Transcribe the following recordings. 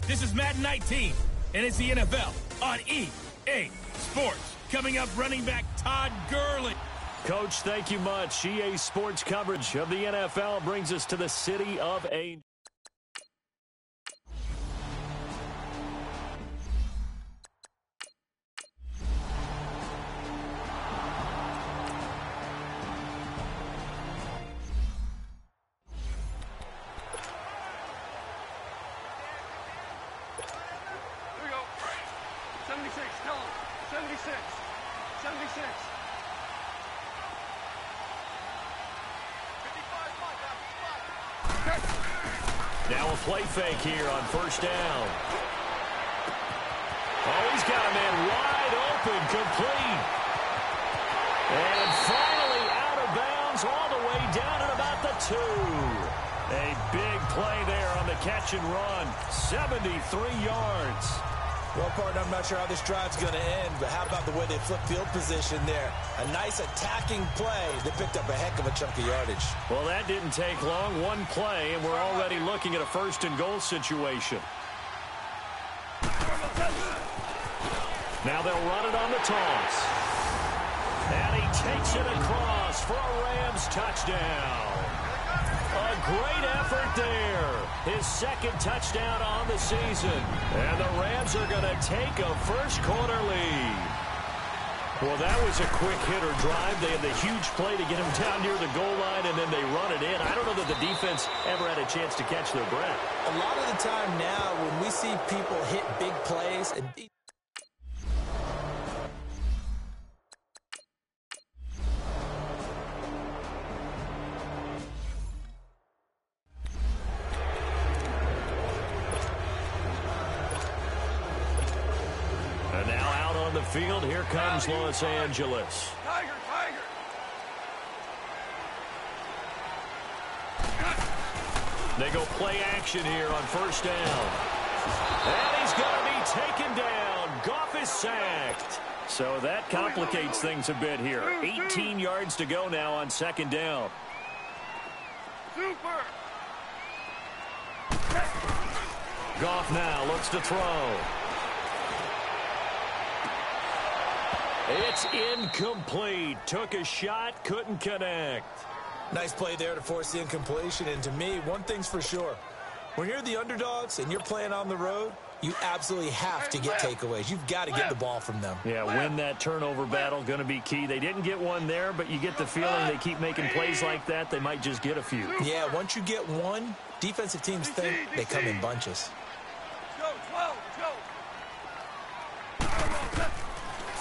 This is Madden 19, and it's the NFL on EA Sports. Coming up, running back Todd Gurley. Coach, thank you much. EA Sports coverage of the NFL brings us to the city of Angels. Now a play fake here on first down. Oh, he's got a man wide open, complete. And finally out of bounds all the way down at about the 2. A big play there on the catch and run. 73 yards. Well, partner, I'm not sure how this drive's going to end, but how about the way they flip field position there? A nice attacking play that picked up a heck of a chunk of yardage. Well, that didn't take long. One play, and we're already looking at a first-and-goal situation. Now they'll run it on the toss. And he takes it across for a Rams touchdown. A great effort there. His second touchdown on the season. And the Rams are going to take a first-quarter lead. Well, that was a quick hitter drive. They had the huge play to get him down near the goal line, and then they run it in. I don't know that the defense ever had a chance to catch their breath. A lot of the time now when we see people hit big plays and field, here comes Los Angeles. Tiger. They go play action here on first down. And he's going to be taken down. Goff is sacked. So that complicates things a bit here. 18 yards to go now on second down. Super. Goff now looks to throw. It's incomplete. Took a shot, couldn't connect. Nice play there to force the incompletion. And to me, one thing's for sure. When you're the underdogs and you're playing on the road, you absolutely have to get takeaways. You've got to get the ball from them. Yeah, win that turnover battle, going to be key. They didn't get one there, but you get the feeling they keep making plays like that, they might just get a few. Yeah, once you get one, defensive teams think they come in bunches.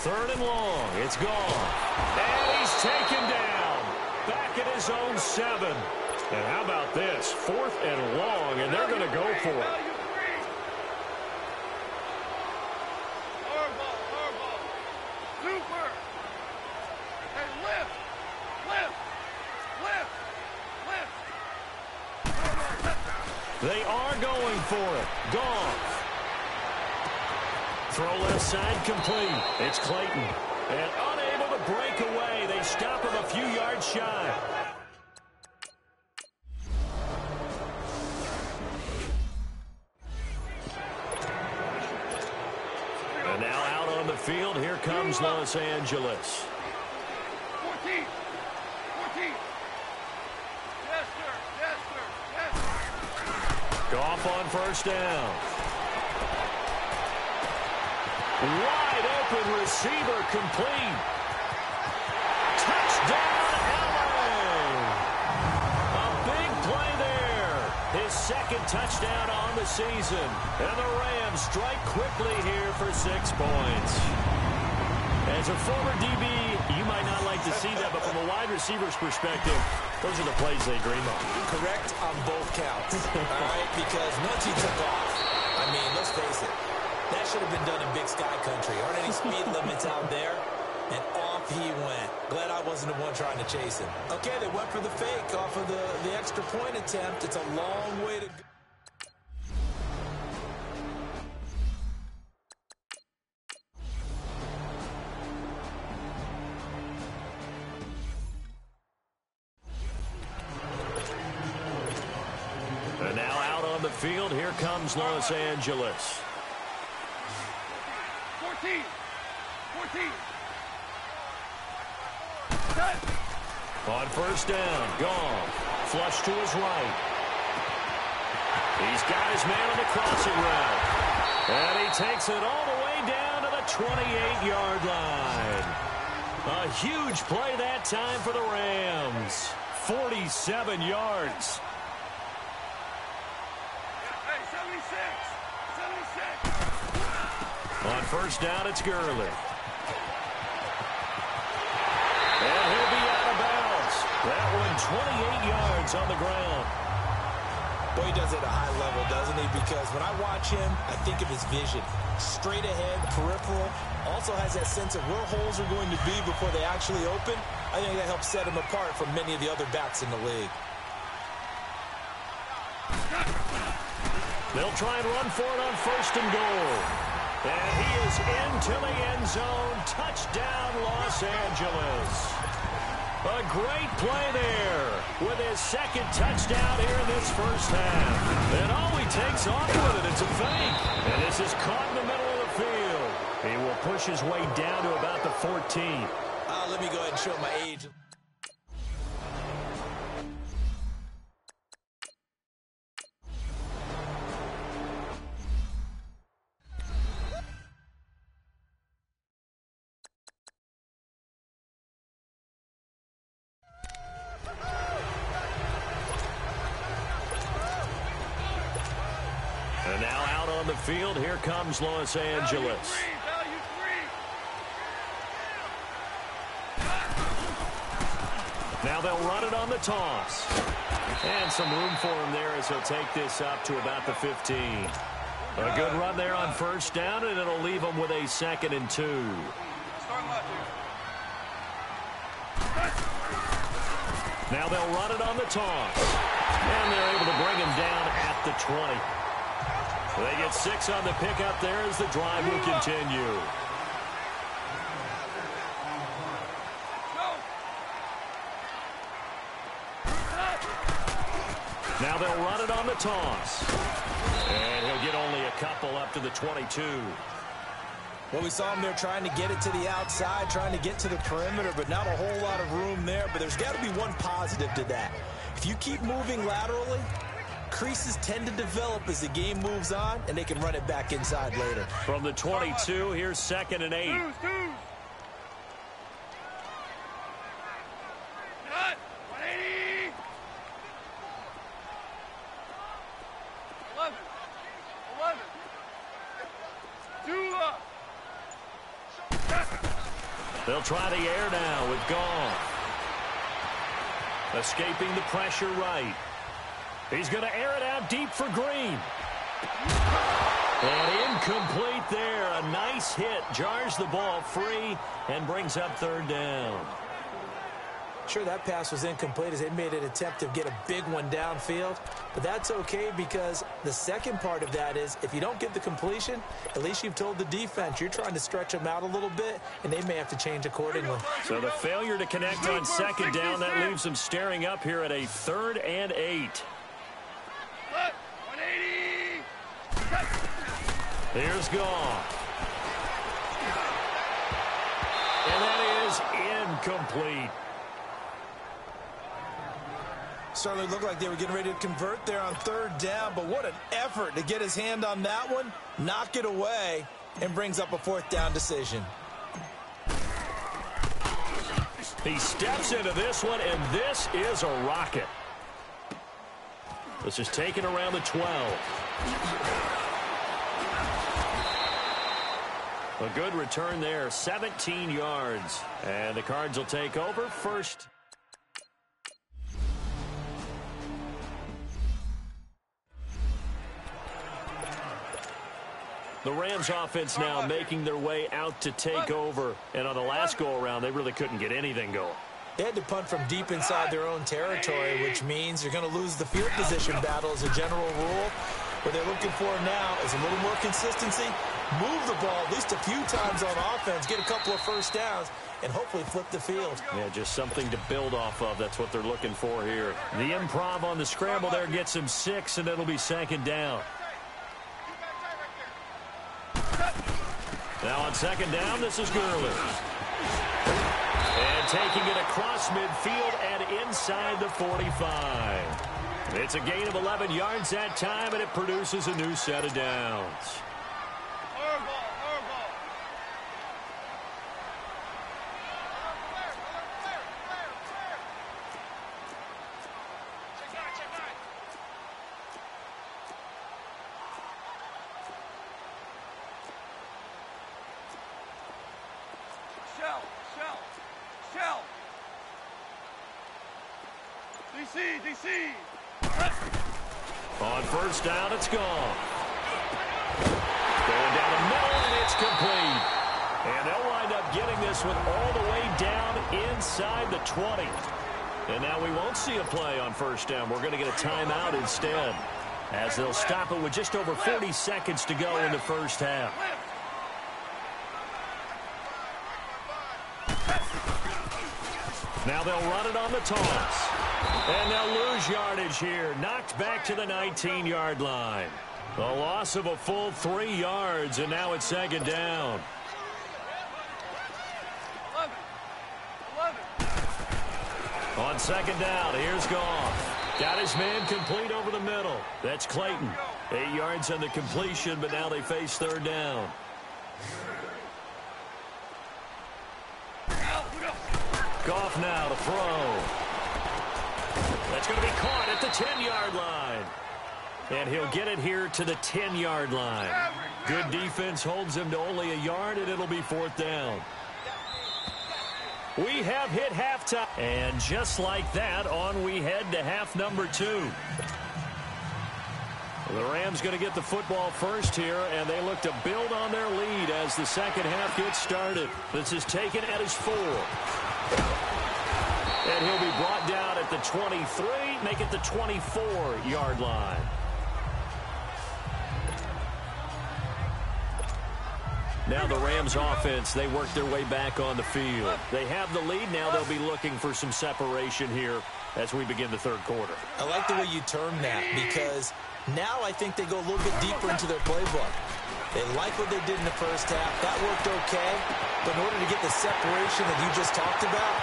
Third and long. It's gone. And he's taken down. Back at his own 7. And how about this? 4th and long, and they're going to go for it. Super. And lift. They are going for it. Goff. Throw left side complete. It's Clayton. And unable to break away. They stop him a few yards shy. And now out on the field, here comes Los Angeles. 14. Yes, sir. Goff on first down. Wide open receiver complete. Touchdown, Allen. A big play there. His second touchdown on the season. And the Rams strike quickly here for 6 points. As a former DB, you might not like to see that, but from a wide receiver's perspective, those are the plays they dream of. Correct on both counts. All right, because once he took off, I mean, let's face it, that should have been done in Big Sky Country. Aren't any speed limits out there? And off he went. Glad I wasn't the one trying to chase him. Okay, they went for the fake off of the extra point attempt. It's a long way to go. field. Here comes Los Angeles. 14. 14. Cut. On first down, Goff. Flush to his right. He's got his man on the crossing route. And he takes it all the way down to the 28-yard line. A huge play that time for the Rams. 47 yards. Hey, 76. 76. On first down, it's Gurley. And he'll be out of bounds. That one 28 yards on the ground. Boy, he does it at a high level, doesn't he? Because when I watch him, I think of his vision. Straight ahead, peripheral. Also has that sense of where holes are going to be before they actually open. I think that helps set him apart from many of the other backs in the league. They'll try and run for it on first and goal. And he is into the end zone. Touchdown, Los Angeles. A great play there with his second touchdown here in this first half. And all he takes off with it, it's a fake. And this is caught in the middle of the field. He will push his way down to about the 14. Let me go ahead and show my age. And now out on the field, here comes Los Angeles. Value three. Now they'll run it on the toss. And some room for him there as he'll take this up to about the 15. A good run there on first down, and it'll leave him with a 2nd and 2. Start left here. Now they'll run it on the toss. And they're able to bring him down at the 20. They get 6 on the pickup there as the drive will continue. Now they'll run it on the toss. And he'll get only a couple up to the 22. Well, we saw him there trying to get it to the outside, trying to get to the perimeter, but not a whole lot of room there. But there's got to be one positive to that. If you keep moving laterally, creases tend to develop as the game moves on, and they can run it back inside later. From the 22, here's 2nd and 8. Cut. 180. 11. 11. 2 up. They'll try the air now with Goff. Escaping the pressure right. He's going to air it out deep for Green. And incomplete there. A nice hit. Jars the ball free and brings up 3rd down. Sure, that pass was incomplete as they made an attempt to get a big one downfield. But that's okay because the second part of that is if you don't get the completion, at least you've told the defense you're trying to stretch them out a little bit, and they may have to change accordingly. So the failure to connect on 2nd down, that leaves them staring up here at a 3rd and 8. 180. Here's Goff. And that is incomplete. Certainly looked like they were getting ready to convert there on 3rd down, but what an effort to get his hand on that one, knock it away, and brings up a 4th down decision. He steps into this one, and this is a rocket. This is taken around the 12. A good return there, 17 yards. And the Cards will take over first. The Rams offense now making their way out to take over. And on the last go-around, they really couldn't get anything going. They had to punt from deep inside their own territory, which means you're going to lose the field position battle as a general rule. What they're looking for now is a little more consistency, move the ball at least a few times on offense, get a couple of first downs, and hopefully flip the field. Yeah, just something to build off of. That's what they're looking for here. The improv on the scramble there gets him 6, and it'll be second down. Now on second down, this is Gurley. And taking it across midfield and inside the 45. It's a gain of 11 yards that time, and it produces a new set of downs. DC. On first down, it's gone. Going down the middle, and it's complete. And they'll wind up getting this one all the way down inside the 20. And now we won't see a play on first down. We're going to get a timeout instead, as they'll stop it with just over 40 seconds to go in the first half. Now they'll run it on the toss. And they'll lose yardage here. Knocked back to the 19-yard line. A loss of a full 3 yards, and now it's second down. 11. On second down, here's Goff. Got his man complete over the middle. That's Clayton. 8 yards on the completion, but now they face third down. Goff now to throw. That's going to be caught at the 10-yard line. And he'll get it here to the 10-yard line. Good defense holds him to only a yard, and it'll be fourth down. We have hit halftime. And just like that, on we head to half number 2. The Rams going to get the football first here, and they look to build on their lead as the second half gets started. This is taken at his 4. And he'll be brought down at the 23, make it the 24-yard line. Now the Rams offense, they work their way back on the field. They have the lead. Now they'll be looking for some separation here as we begin the third quarter. I like the way you term that, because now I think they go a little bit deeper into their playbook. They like what they did in the first half. That worked okay. But in order to get the separation that you just talked about,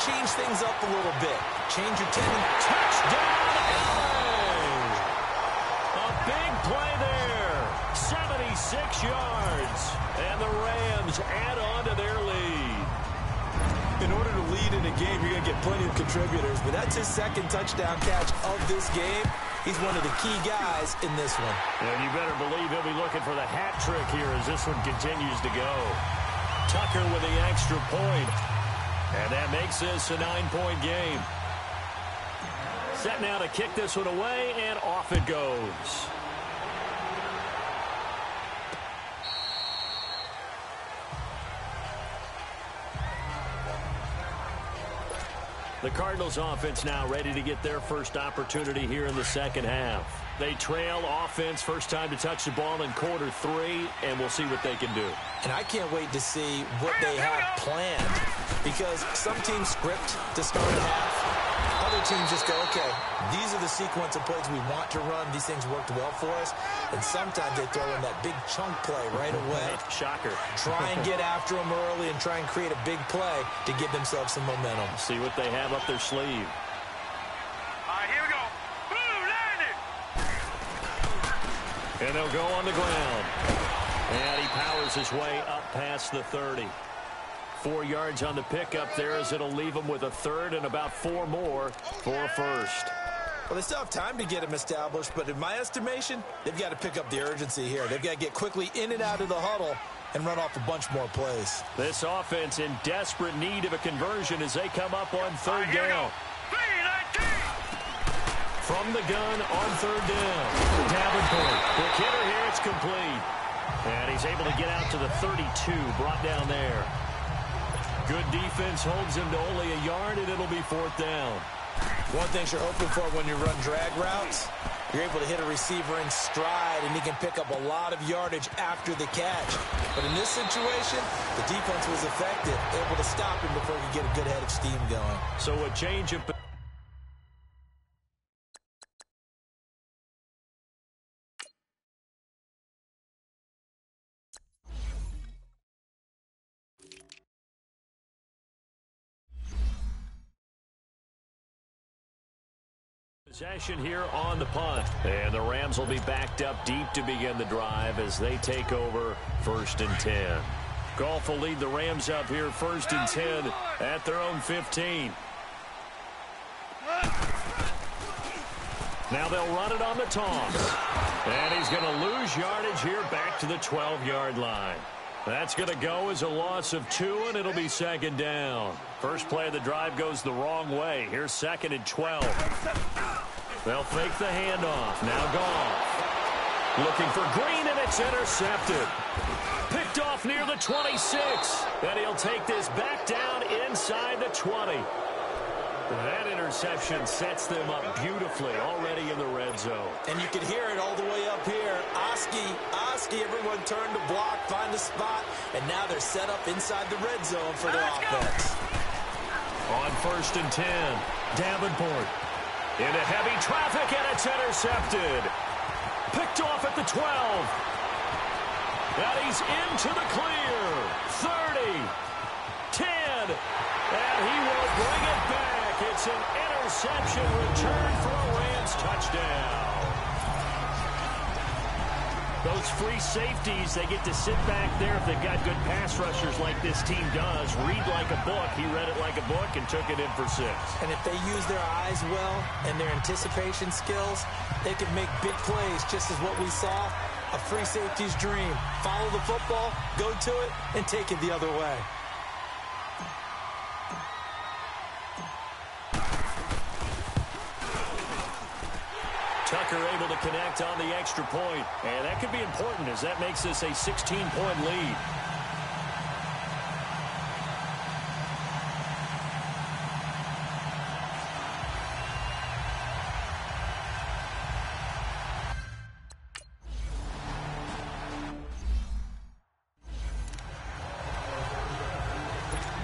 change things up a little bit. Change your 10. Touchdown, Allen! A big play there. 76 yards. And the Rams add on to their lead. In order to lead in a game, you're going to get plenty of contributors. But that's his second touchdown catch of this game. He's one of the key guys in this one. And you better believe he'll be looking for the hat trick here as this one continues to go. Tucker with the extra point. And that makes this a 9-point game. Set now to kick this one away, and off it goes. The Cardinals offense now ready to get their first opportunity here in the second half. They trail offense, first time to touch the ball in quarter 3, and we'll see what they can do. And I can't wait to see what they have planned, because some teams script to start a half. Other teams just go, okay, these are the sequence of plays we want to run. These things worked well for us. And sometimes they throw in that big chunk play right away. Shocker. Try and get after them early and try and create a big play to give themselves some momentum. See what they have up their sleeve. All right, here we go. Boom, landed. And they'll go on the ground. And he powers his way up past the 30. 4 yards on the pickup there, as it'll leave him with a third and about 4 more for a first. Well, they still have time to get him established, but in my estimation, they've got to pick up the urgency here. They've got to get quickly in and out of the huddle and run off a bunch more plays. This offense in desperate need of a conversion as they come up on third down. From the gun on third down. Davenport. Quick hitter here. It's complete. And he's able to get out to the 32, brought down there. Good defense holds him to only a yard, and it'll be fourth down. One thing you're hoping for when you run drag routes, you're able to hit a receiver in stride, and he can pick up a lot of yardage after the catch. But in this situation, the defense was effective, able to stop him before he could get a good head of steam going. So a change of... Possession here on the punt. And the Rams will be backed up deep to begin the drive as they take over 1st and 10. Goff will lead the Rams up here 1st and 10 at their own 15. Now they'll run it on the toss. And he's going to lose yardage here back to the 12-yard line. That's going to go as a loss of 2, and it'll be 2nd down. First play of the drive goes the wrong way. Here's 2nd and 12. They'll fake the handoff. Now Goff looking for Green, and it's intercepted. Picked off near the 26. And he'll take this back down inside the 20. That interception sets them up beautifully already in the red zone. And you can hear it all the way up here. Oski, everyone turned to block, find a spot, and now they're set up inside the red zone for their offense. On 1st and 10, Davenport into heavy traffic, and it's intercepted. Picked off at the 12. And he's into the clear. 30, 10, and he will bring it back. It's an interception return for a Rams touchdown. Those free safeties, they get to sit back there if they've got good pass rushers like this team does. Read like a book. He read it like a book and took it in for 6. And if they use their eyes well and their anticipation skills, they can make big plays, just as what we saw. A free safety's dream. Follow the football, go to it, and take it the other way. Tucker able to connect on the extra point. And that could be important as that makes this a 16-point lead.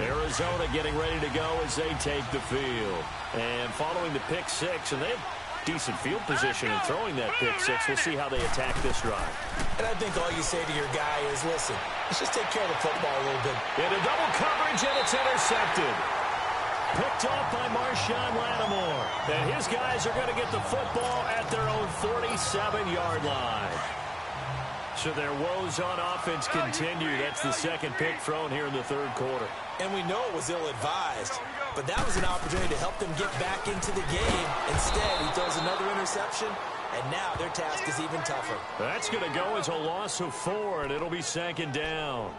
Arizona getting ready to go as they take the field. And following the pick 6, and they have decent field position in throwing that pick 6. We'll see how they attack this drive. And I think all you say to your guy is, listen, let's just take care of the football a little bit. Into double coverage, and it's intercepted. Picked off by Marshawn Lattimore. And his guys are going to get the football at their own 47-yard line. So their woes on offense continue. That's the 2nd pick thrown here in the 3rd quarter. And we know it was ill-advised, but that was an opportunity to help them get back into the game. Instead, he throws another interception, and now their task is even tougher. That's going to go as a loss of 4, and it'll be 2nd down.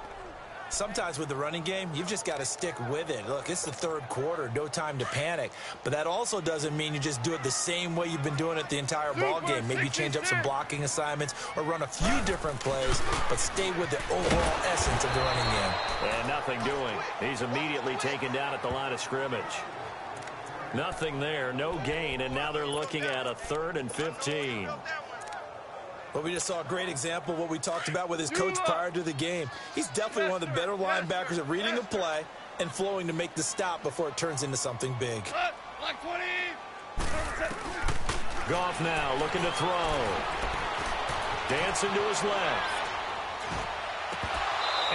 Sometimes with the running game, you've just got to stick with it. Look, it's the 3rd quarter, no time to panic. But that also doesn't mean you just do it the same way you've been doing it the entire ball game. Maybe change up some blocking assignments or run a few different plays, but stay with the overall essence of the running game. And nothing doing. He's immediately taken down at the line of scrimmage. Nothing there, no gain, and now they're looking at a 3rd and 15. But we just saw a great example of what we talked about with his coach prior to the game. He's definitely one of the better linebackers at reading a play and flowing to make the stop before it turns into something big. Goff now looking to throw. Dancing to his left.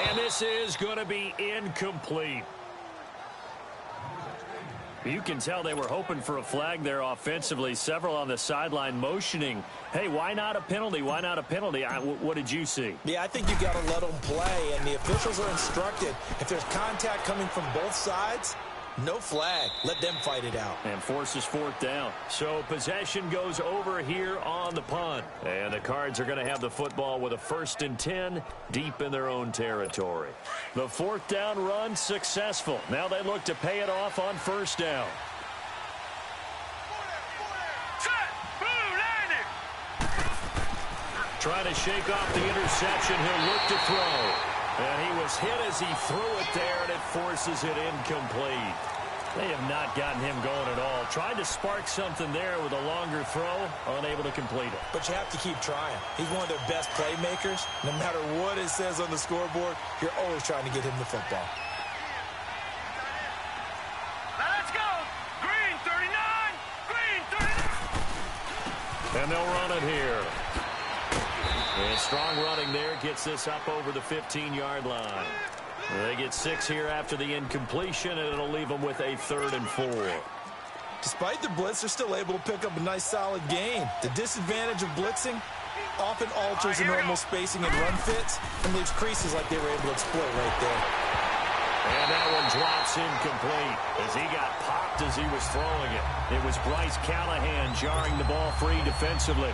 And this is going to be incomplete. You can tell they were hoping for a flag there offensively. Several on the sideline motioning, hey, why not a penalty? Why not a penalty? What did you see? Yeah, I think you got to let them play, and the officials are instructed. If there's contact coming from both sides, no flag. Let them fight it out. And forces 4th down. So possession goes over here on the punt. And the Cards are going to have the football with a 1st and 10 deep in their own territory. The 4th down run successful. Now they look to pay it off on 1st down. Trying to shake off the interception. He'll look to throw. And he was hit as he threw it there, and it forces it incomplete. They have not gotten him going at all. Tried to spark something there with a longer throw, unable to complete it. But you have to keep trying. He's one of their best playmakers. No matter what it says on the scoreboard, you're always trying to get him the football. Let's go. Green 39. Green 39. And they'll run it here. And strong running there gets this up over the 15-yard line. They get 6 here after the incompletion, and it'll leave them with a 3rd and 4. Despite the blitz, they're still able to pick up a nice, solid gain. The disadvantage of blitzing often alters the normal spacing and run fits and leaves creases like they were able to exploit right there. And that one drops incomplete as he got popped as he was throwing it. It was Bryce Callahan jarring the ball free defensively.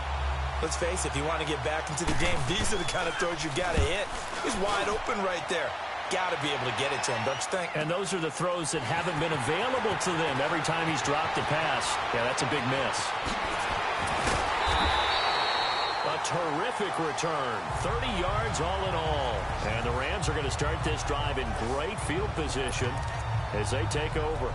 Let's face it, if you want to get back into the game, these are the kind of throws you got to hit. He's wide open right there. Got to be able to get it to him, don't you think? And those are the throws that haven't been available to them every time he's dropped a pass. Yeah, that's a big miss. A terrific return. 30 yards all in all. And the Rams are going to start this drive in great field position as they take over.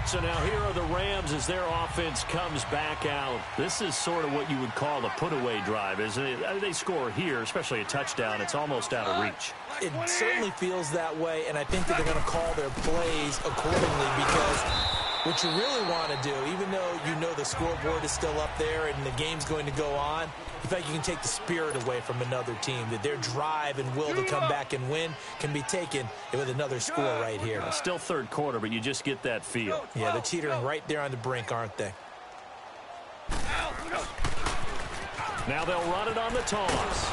So now here are the Rams as their offense comes back out. This is sort of what you would call a put-away drive, isn't it? They score here, especially a touchdown. It's almost out of reach. It certainly feels that way, and I think that they're going to call their plays accordingly because what you really want to do, even though you know the scoreboard is still up there and the game's going to go on, in fact, you can take the spirit away from another team, that their drive and will to come back and win can be taken with another score right here. Still third quarter, but you just get that feel. Yeah, they're teetering right there on the brink, aren't they? Now they'll run it on the toss.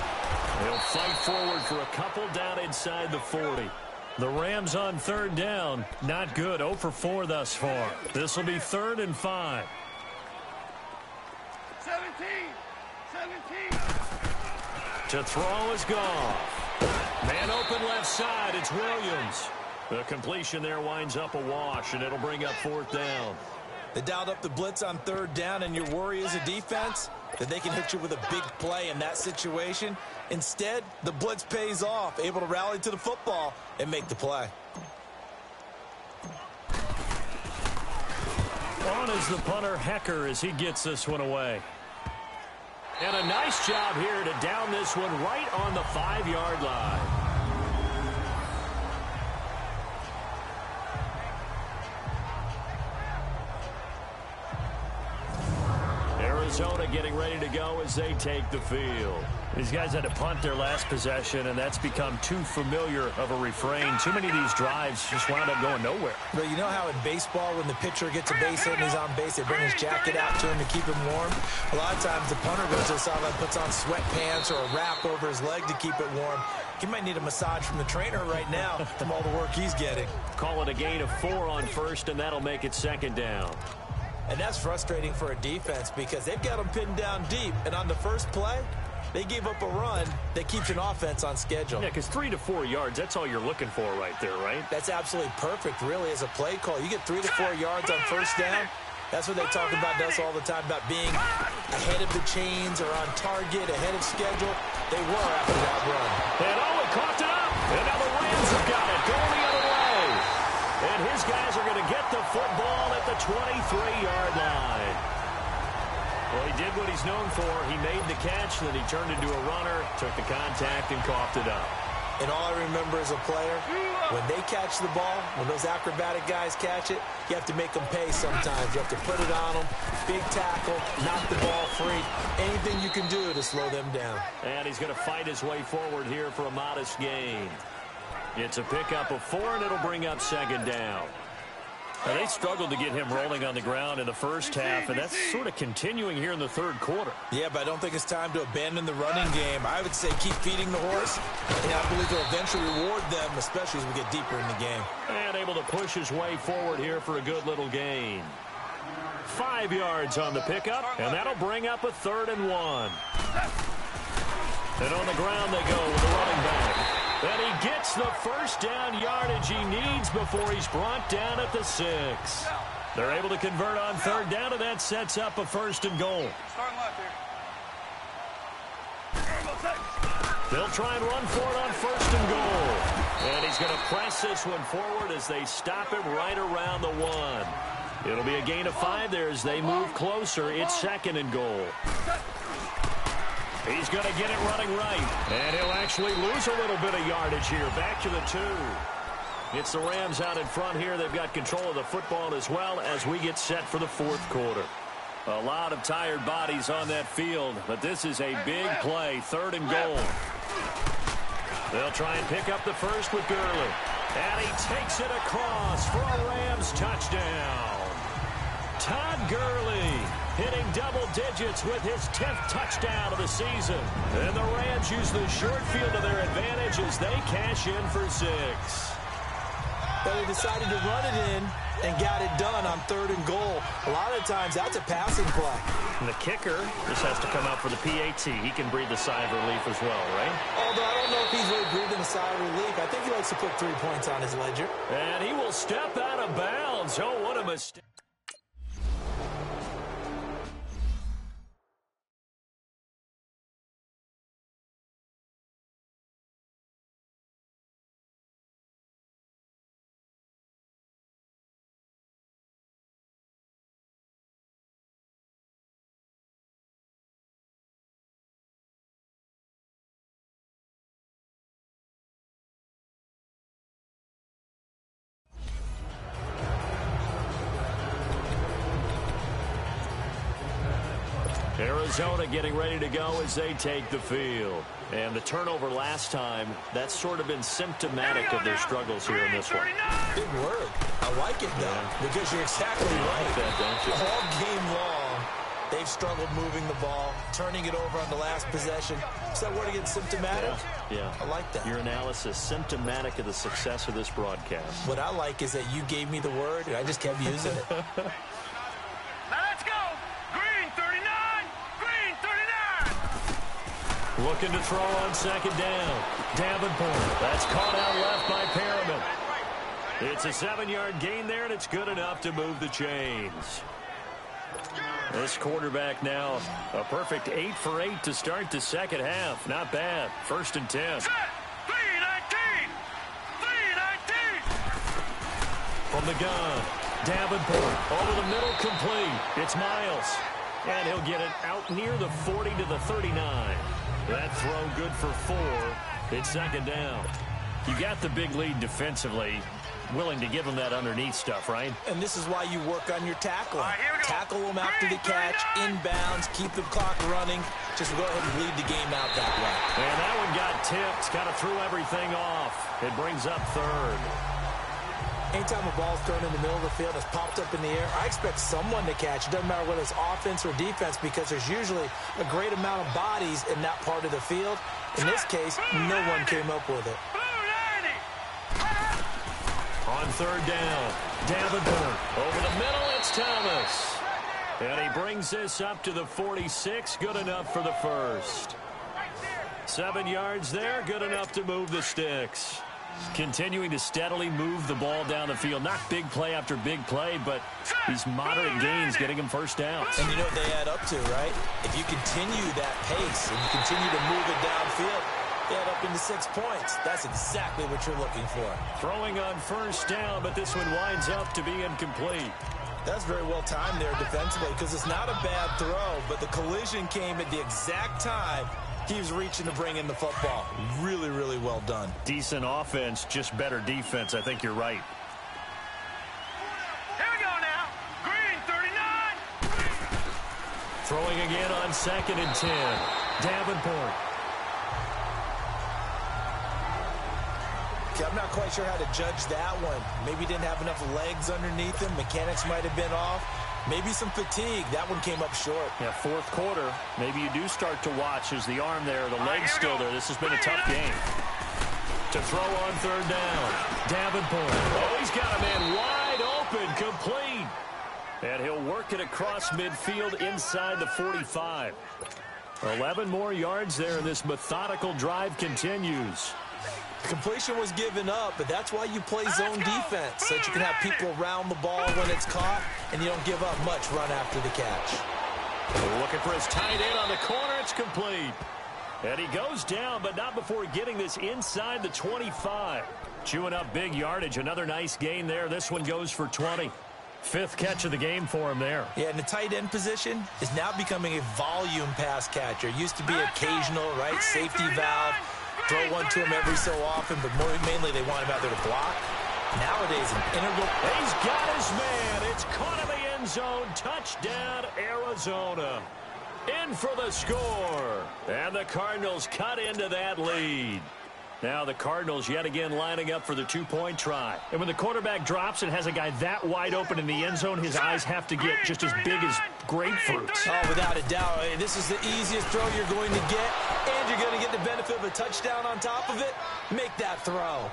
They'll fight forward for a couple down inside the 40. The Rams on 3rd down. Not good. 0 for 4 thus far. This will be 3rd and 5. 17. To throw is Goff. Man open left side. It's Williams. The completion there winds up a wash, and it'll bring up 4th down. They dialed up the blitz on 3rd down, and your worry as a defense that they can hit you with a big play in that situation. Instead, the blitz pays off, able to rally to the football and make the play. On is the punter, Hecker, as he gets this one away. And a nice job here to down this one right on the 5-yard line. Arizona getting ready to go as they take the field. These guys had to punt their last possession, and that's become too familiar of a refrain. Too many of these drives just wound up going nowhere. But you know how in baseball, when the pitcher gets a base hit and he's on base, they bring his jacket out to him to keep him warm? A lot of times the punter goes to the sideline, puts on sweatpants or a wrap over his leg to keep it warm. He might need a massage from the trainer right now from all the work he's getting. Call it a gain of 4 on 1st, and that'll make it 2nd down. And that's frustrating for a defense because they've got them pinned down deep. And on the first play, they gave up a run that keeps an offense on schedule. Yeah, because 3 to 4 yards, that's all you're looking for right there, right? That's absolutely perfect, really, as a play call. You get 3 to 4 yards on 1st down. That's what they talk about us all the time, about being ahead of the chains or on target, ahead of schedule. They were after that run. And Owen coughed it up. And now the Rams have got it going the other way. And his guys are going to get the football at the 23-yard line. Well, he did what he's known for. He made the catch, then he turned into a runner, took the contact, and coughed it up. And all I remember as a player, when they catch the ball, when those acrobatic guys catch it, you have to make them pay sometimes. You have to put it on them, big tackle, knock the ball free. Anything you can do to slow them down. And he's going to fight his way forward here for a modest gain. It's a pickup of 4, and it'll bring up 2nd down. Now, they struggled to get him rolling on the ground in the first half, and that's sort of continuing here in the 3rd quarter. Yeah, but I don't think it's time to abandon the running game. I would say keep feeding the horse, and I believe they'll eventually reward them, especially as we get deeper in the game. And able to push his way forward here for a good little gain. 5 yards on the pickup, and that'll bring up a 3rd and 1. And on the ground they go with the running back. And he gets the 1st down yardage he needs before he's brought down at the 6. They're able to convert on 3rd down, and that sets up a 1st and goal. They'll try and run for it on 1st and goal. And he's going to press this one forward as they stop him right around the 1. It'll be a gain of 5 there as they move closer. It's 2nd and goal. He's going to get it running right. And he'll actually lose a little bit of yardage here. Back to the 2. It's the Rams out in front here. They've got control of the football as well as we get set for the 4th quarter. A lot of tired bodies on that field, but this is a big play. 3rd and goal. They'll try and pick up the first with Gurley. And he takes it across for a Rams touchdown. Todd Gurley hitting double digits with his 10th touchdown of the season. And the Rams use the short field to their advantage as they cash in for 6. But they decided to run it in and got it done on 3rd and goal. A lot of times that's a passing play. And the kicker just has to come out for the PAT. He can breathe a sigh of relief as well, right? Although I don't know if he's really breathing a sigh of relief. I think he likes to put 3 points on his ledger. And he will step out of bounds. Oh, what a mistake. Arizona getting ready to go as they take the field. And the turnover last time, that's sort of been symptomatic of their struggles here in this one. Big word. I like it, though, because you're exactly right. Like that, don't you? All game long, they've struggled moving the ball, turning it over on the last possession. Is that word again, symptomatic? Yeah. I like that. Your analysis, symptomatic of the success of this broadcast. What I like is that you gave me the word, and I just kept using it. Now let's go. Green 39. Green 39. Looking to throw on 2nd down. Davenport. That's caught out left by Perriman. It's a 7-yard gain there, and it's good enough to move the chains. This quarterback now a perfect 8 for 8 to start the second half. Not bad. 1st and 10. Set. 319. 319. From the gun. Davenport over the middle, complete. It's Miles. And he'll get it out near the 40 to the 39. That throw good for 4. It's 2nd down. You got the big lead defensively. Willing to give him that underneath stuff, right? And this is why you work on your tackling. All right, here we go. Tackle them after the catch, inbounds, keep the clock running. Just go ahead and bleed the game out that way. And that one got tipped. Kind of threw everything off. It brings up 3rd. Anytime a ball's thrown in the middle of the field, it's popped up in the air, I expect someone to catch. It doesn't matter whether it's offense or defense because there's usually a great amount of bodies in that part of the field. In this case, no one came up with it. On 3rd down, Davenport over the middle. It's Thomas. And he brings this up to the 46. Good enough for the 1st. 7 yards there. Good enough to move the sticks. Continuing to steadily move the ball down the field. Not big play after big play, but these moderate gains getting him 1st downs. And you know what they add up to, right? If you continue that pace and you continue to move it downfield, they add up into 6 points. That's exactly what you're looking for. Throwing on 1st down, but this one winds up to be incomplete. That's very well timed there defensively because it's not a bad throw, but the collision came at the exact time he was reaching to bring in the football. Really, really well done. Decent offense, just better defense. I think you're right. Here we go now. Green 39. Throwing again on 2nd and 10. Davenport. I'm not quite sure how to judge that one. Maybe didn't have enough legs underneath him. Mechanics might have been off. Maybe some fatigue. That one came up short. Yeah, 4th quarter. Maybe you do start to watch as the arm there, the leg's still there. This has been a tough game. To throw on 3rd down. Davenport. Oh, he's got a man wide open, complete. And he'll work it across midfield inside the 45. 11 more yards there, and this methodical drive continues. Completion was given up, but that's why you play zone defense, so that you can have people around the ball when it's caught, and you don't give up much run after the catch. Looking for his tight end on the corner. It's complete. And he goes down, but not before getting this inside the 25. Chewing up big yardage. Another nice gain there. This one goes for 20. Fifth catch of the game for him there. Yeah, and the tight end position is now becoming a volume pass catcher. Used to be occasional, right? Safety valve. Throw one to him every so often, but mainly they want him out there to block. Nowadays, an integral. He's got his man. It's caught in the end zone. Touchdown, Arizona. In for the score. And the Cardinals cut into that lead. Now the Cardinals yet again lining up for the two-point try. And when the quarterback drops and has a guy that wide open in the end zone, his eyes have to get just as big as grapefruits. Oh, without a doubt. This is the easiest throw you're going to get, and you're going to get the benefit of a touchdown on top of it. Make that throw.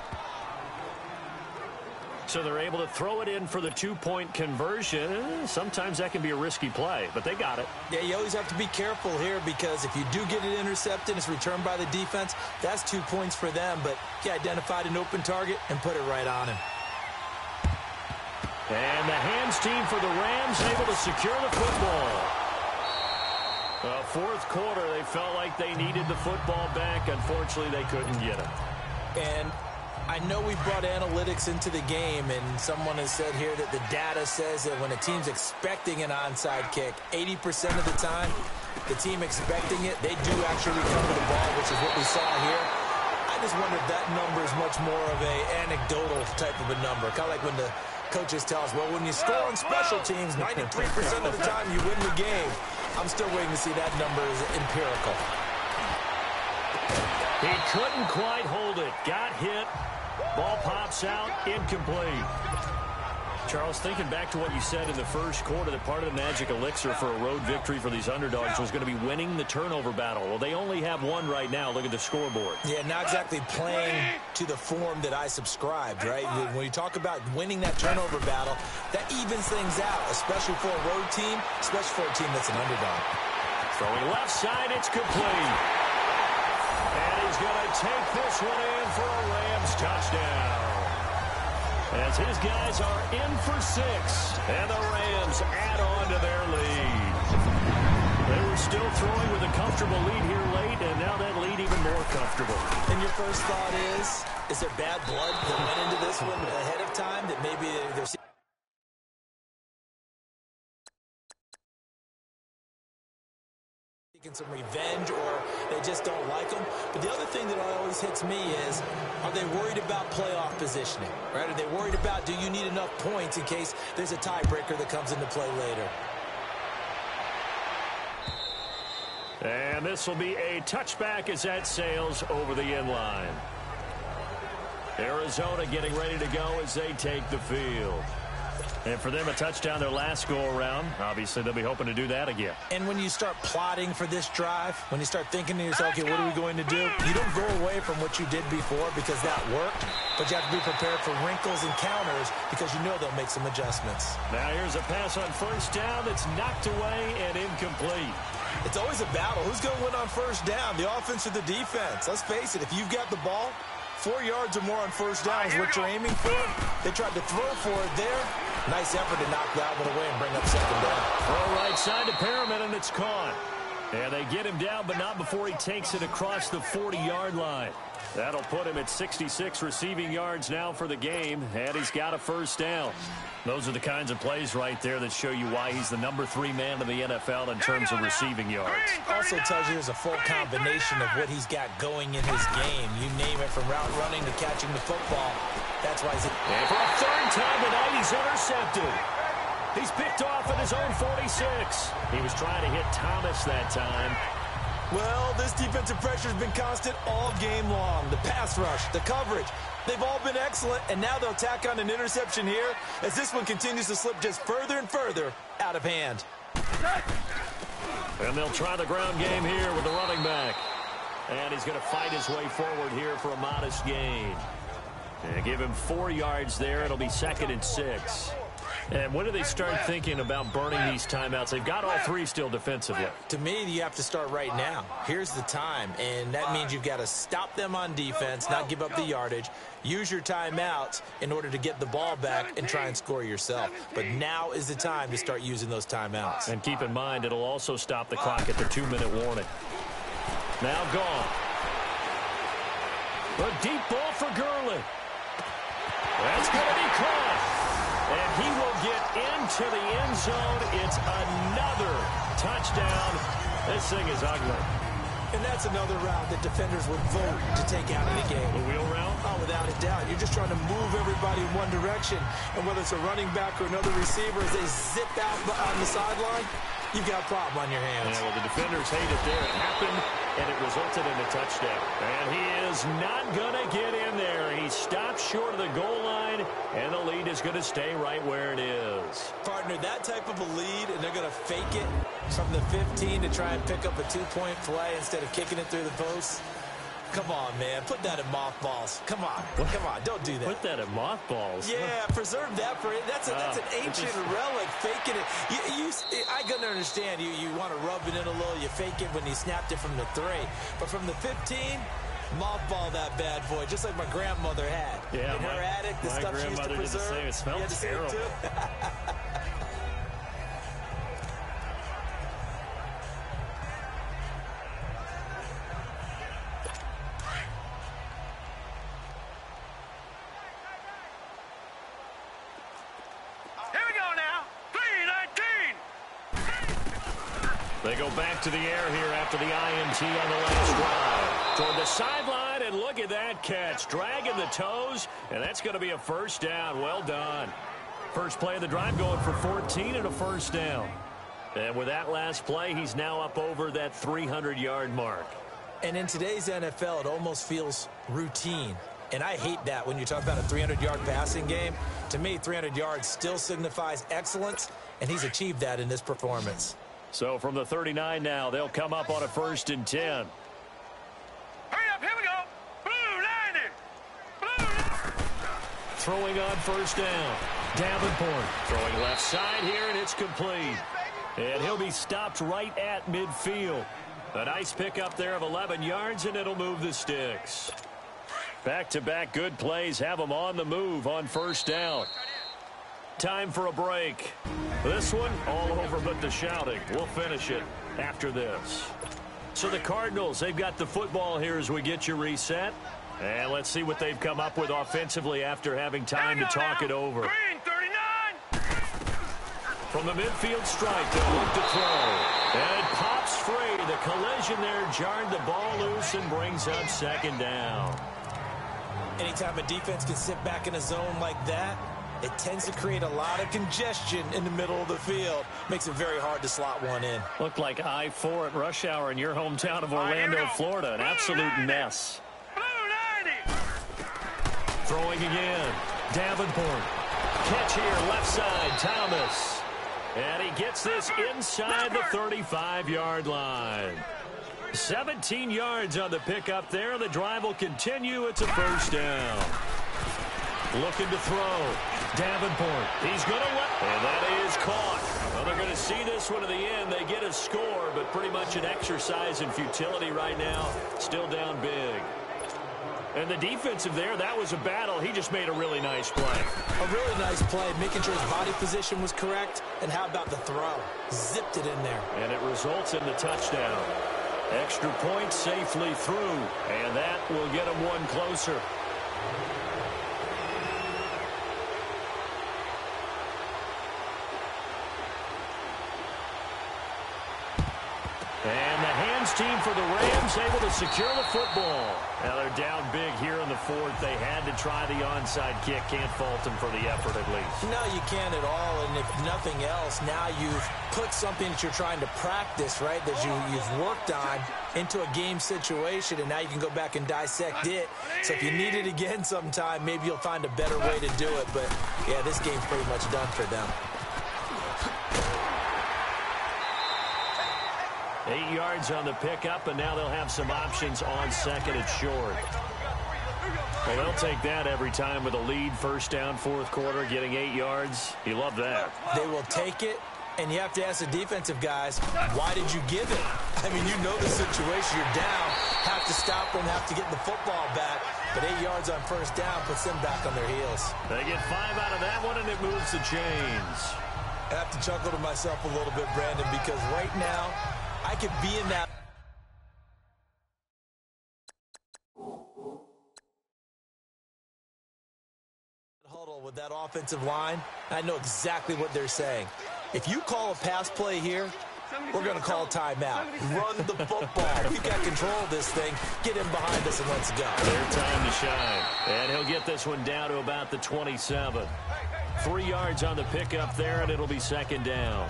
So they're able to throw it in for the two-point conversion. Sometimes that can be a risky play, but they got it. Yeah, you always have to be careful here because if you do get it intercepted, it's returned by the defense. That's 2 points for them, but he identified an open target and put it right on him. And the hands team for the Rams able to secure the football. Fourth quarter, they felt like they needed the football back. Unfortunately, they couldn't get it. And I know we brought analytics into the game, and someone has said here that the data says that when a team's expecting an onside kick, 80% of the time, the team expecting it, they do actually recover the ball, which is what we saw here. I just wonder if that number is much more of a anecdotal type of a number, kind of like when the coaches tell us, well, when you score on special teams, 93% of the time you win the game. I'm still waiting to see that number is empirical. He couldn't quite hold it. Got hit. Ball pops out, incomplete. Charles, thinking back to what you said in the first quarter, that part of the magic elixir for a road victory for these underdogs was going to be winning the turnover battle. Well, they only have one right now. Look at the scoreboard. Yeah, not exactly playing to the form that I subscribed, right? When you talk about winning that turnover battle, that evens things out, especially for a road team, especially for a team that's an underdog. Throwing left side, it's complete. And he's going to take this one in for a Rams touchdown. As his guys are in for 6. And the Rams add on to their lead. They were still throwing with a comfortable lead here late, and now that lead even more comfortable. And your first thought is there bad blood that went into this one ahead of time that maybe they're some revenge, or they just don't like them? But the other thing that always hits me is, are they worried about playoff positioning, right? Are they worried about, do you need enough points in case there's a tiebreaker that comes into play later? And this will be a touchback as that sails over the end line. Arizona getting ready to go as they take the field. And for them, a touchdown their last go-around. Obviously, they'll be hoping to do that again. And when you start plotting for this drive, when you start thinking to yourself, okay, what are we going to do? You don't go away from what you did before because that worked, but you have to be prepared for wrinkles and counters because you know they'll make some adjustments. Now here's a pass on first down that's knocked away and incomplete. It's always a battle. Who's going to win on first down, the offense or the defense? Let's face it, if you've got the ball, 4 yards or more on first down is what you're aiming for. They tried to throw for it there. Nice effort to knock that one away and bring up second down. Throw right side to Perriman, and it's caught. And they get him down, but not before he takes it across the 40-yard line. That'll put him at 66 receiving yards now for the game, and he's got a first down. Those are the kinds of plays right there that show you why he's the number 3 man in the NFL in terms of receiving yards. Also tells you there's a full combination of what he's got going in his game. You name it, from route running to catching the football. That's why he's... And for a third time tonight, he's intercepted. He's picked off at his own 46. He was trying to hit Thomas that time. Well, this defensive pressure has been constant all game long. The pass rush, the coverage, they've all been excellent, and now they'll tack on an interception here as this one continues to slip just further and further out of hand. And they'll try the ground game here with the running back. And he's going to fight his way forward here for a modest gain. And give him 4 yards there. It'll be 2nd and 6. And when do they start thinking about burning these timeouts? They've got all 3 still defensively. To me, you have to start right now. Here's the time, and that means you've got to stop them on defense, not give up the yardage, use your timeouts in order to get the ball back and try and score yourself. But now is the time to start using those timeouts. And keep in mind, it'll also stop the clock at the 2-minute warning. Now gone. A deep ball for Gurley. That's going to be caught. And he will get into the end zone. It's another touchdown. This thing is ugly. And that's another route that defenders would vote to take out of the game. The wheel route? Oh, without a doubt. You're just trying to move everybody in one direction. And whether it's a running back or another receiver, as they zip out on the sideline, you've got a problem on your hands. Yeah, well, the defenders hate it there. It happened, and it resulted in a touchdown. And he is not going to get in there. He stops short of the goal line, and the lead is going to stay right where it is. Partner, that type of a lead, and they're going to fake it from the 15 to try and pick up a 2-point play instead of kicking it through the post. Come on, man. Put that in mothballs. Come on. Come on. Don't do that. Put that in mothballs? Yeah, preserve that for it. That's an ancient relic. Faking it. I can understand. You want to rub it in a little. You fake it when you snapped it from the 3. But from the 15, mothball that bad boy, just like my grandmother had. Yeah, in her attic, the stuff she used to preserve. Did the same. It smelled terrible. They go back to the air here after the INT on the last drive. Toward the sideline, and look at that catch. Dragging the toes, and that's going to be a first down. Well done. First play of the drive going for 14 and a first down. And with that last play, he's now up over that 300-yard mark. And in today's NFL, it almost feels routine. And I hate that when you talk about a 300-yard passing game. To me, 300 yards still signifies excellence, and he's achieved that in this performance. So from the 39 now, they'll come up on a 1st and 10. Hurry up, here we go. Blue, line it. Blue. Throwing on first down. Davenport throwing left side here, and it's complete. And he'll be stopped right at midfield. A nice pickup there of 11 yards, and it'll move the sticks. Back-to-back good plays have them on the move on first down. Time for a break. This one, all over but the shouting. We'll finish it after this. So the Cardinals, they've got the football here as we get you reset. And let's see what they've come up with offensively after having time to talk it over. Green, 39. From the midfield strike, they'll look to throw. And it pops free. The collision there jarred the ball loose and brings up second down. Anytime a defense can sit back in a zone like that, it tends to create a lot of congestion in the middle of the field. Makes it very hard to slot one in. Looked like I-4 at rush hour in your hometown of Orlando, Florida. An absolute mess. Blue 90. Throwing again. Davenport. Catch here, left side, Thomas. And he gets this inside the 35-yard line. 17 yards on the pickup there. The drive will continue. It's a first down. Looking to throw. Davenport. He's going to let. And that is caught. Well, they're going to see this one to the end. They get a score, but pretty much an exercise in futility right now. Still down big. And the defensive there, that was a battle. He just made a really nice play. A really nice play, making sure his body position was correct. And how about the throw? Zipped it in there. And it results in the touchdown. Extra point safely through. And that will get him one closer. And the hands team for the Rams able to secure the football. Now they're down big here in the fourth. They had to try the onside kick. Can't fault them for the effort at least. No, you can't at all. And if nothing else, now you've put something that you're trying to practice, right, that you've worked on into a game situation, and now you can go back and dissect it. So if you need it again sometime, maybe you'll find a better way to do it. But, yeah, this game's pretty much done for them. 8 yards on the pickup, and now they'll have some options on second and short. Well, they'll take that every time with a lead, first down, fourth quarter, getting 8 yards. You love that. They will take it, and you have to ask the defensive guys, why did you give it? I mean, you know the situation. You're down, have to stop them, have to get the football back. But 8 yards on first down puts them back on their heels. They get 5 out of that one, and it moves the chains. I have to chuckle to myself a little bit, Brandon, because right now, I could be in that huddle with that offensive line. I know exactly what they're saying. If you call a pass play here, we're going to call timeout. Run the football. We've got control of this thing. Get him behind us and let's go. Their time to shine. And he'll get this one down to about the 27. 3 yards on the pickup there, and it'll be second down.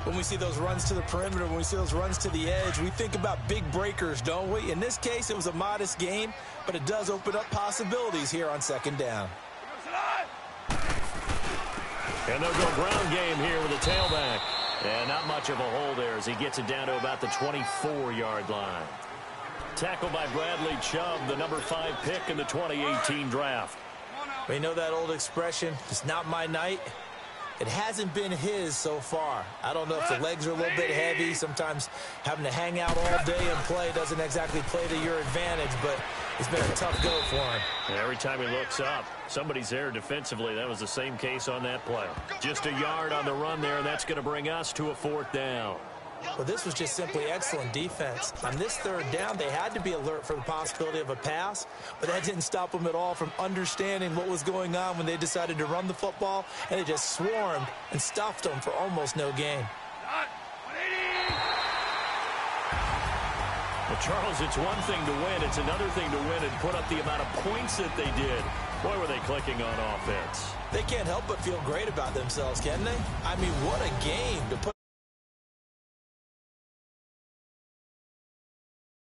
When we see those runs to the perimeter, when we see those runs to the edge, we think about big breakers, don't we? In this case, it was a modest gain, but it does open up possibilities here on second down. And they'll go ground game here with a tailback. And not much of a hole there as he gets it down to about the 24-yard line. Tackled by Bradley Chubb, the number 5 pick in the 2018 draft. We know that old expression, it's not my night. It hasn't been his so far. I don't know if the legs are a little bit heavy. Sometimes having to hang out all day and play doesn't exactly play to your advantage, but it's been a tough go for him. And every time he looks up, somebody's there defensively. That was the same case on that play. Just a yard on the run there, and that's going to bring us to a 4th down. Well, this was just simply excellent defense. On this 3rd down, they had to be alert for the possibility of a pass, but that didn't stop them at all from understanding what was going on when they decided to run the football, and they just swarmed and stuffed them for almost no gain. Well, Charles, it's one thing to win. It's another thing to win and put up the amount of points that they did. Boy, were they clicking on offense. They can't help but feel great about themselves, can they? I mean, what a game to put